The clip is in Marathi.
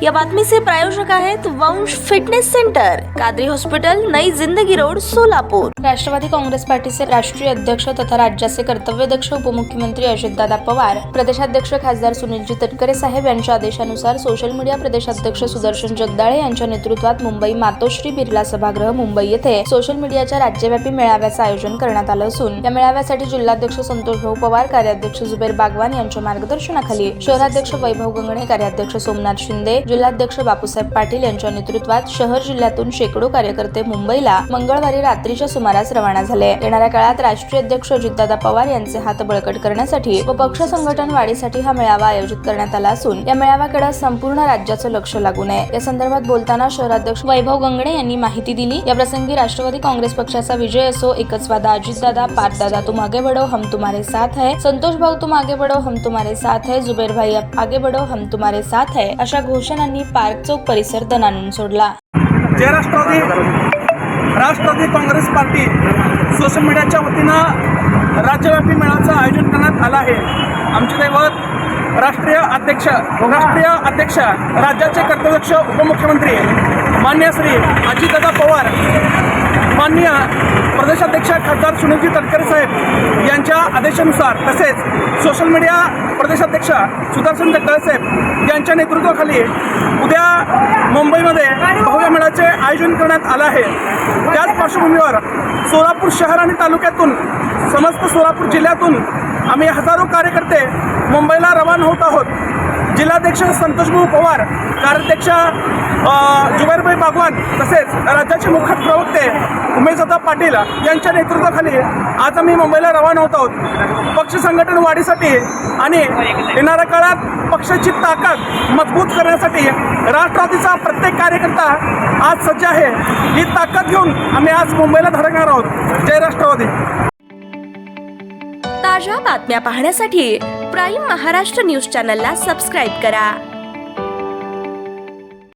या बातमीचे प्रायोजक आहेत वंश फिटनेस सेंटर, कादरी हॉस्पिटल, नई जिंदगी रोड, सोलापूर। राष्ट्रवादी काँग्रेस पार्टीचे राष्ट्रीय अध्यक्ष तथा राज्याचे कर्तव्यदक्ष उपमुख्यमंत्री अजितदादा पवार, प्रदेशाध्यक्ष खासदार सुनीलजी तटकरे साहेब यांच्या आदेशानुसार सोशल मीडिया प्रदेशाध्यक्ष सुदर्शन जगदाळे यांच्या नेतृत्वात मुंबई मातोश्री बिर्ला सभागृह मुंबई येथे सोशल मीडियाच्या राज्यव्यापी मेळाव्याचे आयोजन करण्यात आले असून या मेळाव्यासाठी जिल्हाध्यक्ष संतोष भाऊ पवार, कार्याध्यक्ष जुबेर बागवान यांच्या मार्गदर्शनाखाली शहराध्यक्ष वैभव गंगणे, कार्याध्यक्ष सोमनाथ शिंदे, जिल्हाध्यक्ष बापूसाहेब पाटील यांच्या नेतृत्वात शहर जिल्ह्यातून शेकडो कार्यकर्ते मुंबईला मंगळवारी रात्रीच्या सुमारास रवाना झाले। येणाऱ्या काळात राष्ट्रीय अध्यक्ष अजितदादा पवार यांचे हात बळकट करण्यासाठी व पक्ष संघटन वाढीसाठी हा मेळावा आयोजित करण्यात आला असून या मेळाव्याकडे संपूर्ण राज्याचं लक्ष लागून आहे। या संदर्भात बोलताना शहराध्यक्ष वैभव गंगणे यांनी माहिती दिली। या प्रसंगी राष्ट्रवादी काँग्रेस पक्षाचा विजय असो, एकच वादा अजितदादा, पार्थदादा तुम आगे बढ़ो, हम तुम्हारे साथ है, संतोष भाऊ तुम आगे बढ़ो, हम तुम्हारे साथ है, जुबेर भाई आगे बढ़ो, हम तुम्हारे साथ है, अशा घोषणांनी पार्क चौक परिसर दणाणून सोडला। जय राष्ट्रवादी काँग्रेस पार्टी सोशल मीडियाच्या वतीनं राज्यव्यापी मेळाव्याचं आयोजन करण्यात आलं आहे। आमचे दैवत राष्ट्रीय अध्यक्ष राज्याचे कर्तव्यदक्ष उपमुख्यमंत्री माननीय श्री अजितदादा पवार, माननीय प्रदेशाध्यक्ष खासदार सुनीलजी तटकरे साहेब यांच्या आदेशानुसार तसेच सोशल मीडिया प्रदेशाध्यक्ष सुदर्शन जगदाळे साहेब यांच्या नेतृत्वाखाली उद्या मुंबईमध्ये भव्य मेळाव्याचे आयोजन करण्यात आलं आहे। त्याच पार्श्वभूमीवर सोलापूर शहर आणि तालुक्यातून समस्त सोलापूर जिल्ह्यातून आम्ही हजारो कार्यकर्ते मुंबईला रवाना होत आहोत। जिल्हाध्यक्ष संतोष भाऊ पवार, कार्याध्यक्ष जुबेरभाई बागवान तसेच राज्याचे मुख्य प्रवक्ते उमेशदादा पाटील यांच्या नेतृत्वाखाली आज आम्ही मुंबईला रवाना होत आहोत। पक्ष संघटन वाढीसाठी आणि येणाऱ्या काळात पक्षाची ताकद मजबूत करण्यासाठी राष्ट्रवादीचा प्रत्येक कार्यकर्ता आज सज्ज आहे। ही ताकद घेऊन आम्ही आज मुंबईला धडकणार आहोत। जय राष्ट्रवादी। ताज्या बातम्या पाहण्यासाठी प्राईम महाराष्ट्र न्यूज चॅनलला सबस्क्राईब करा।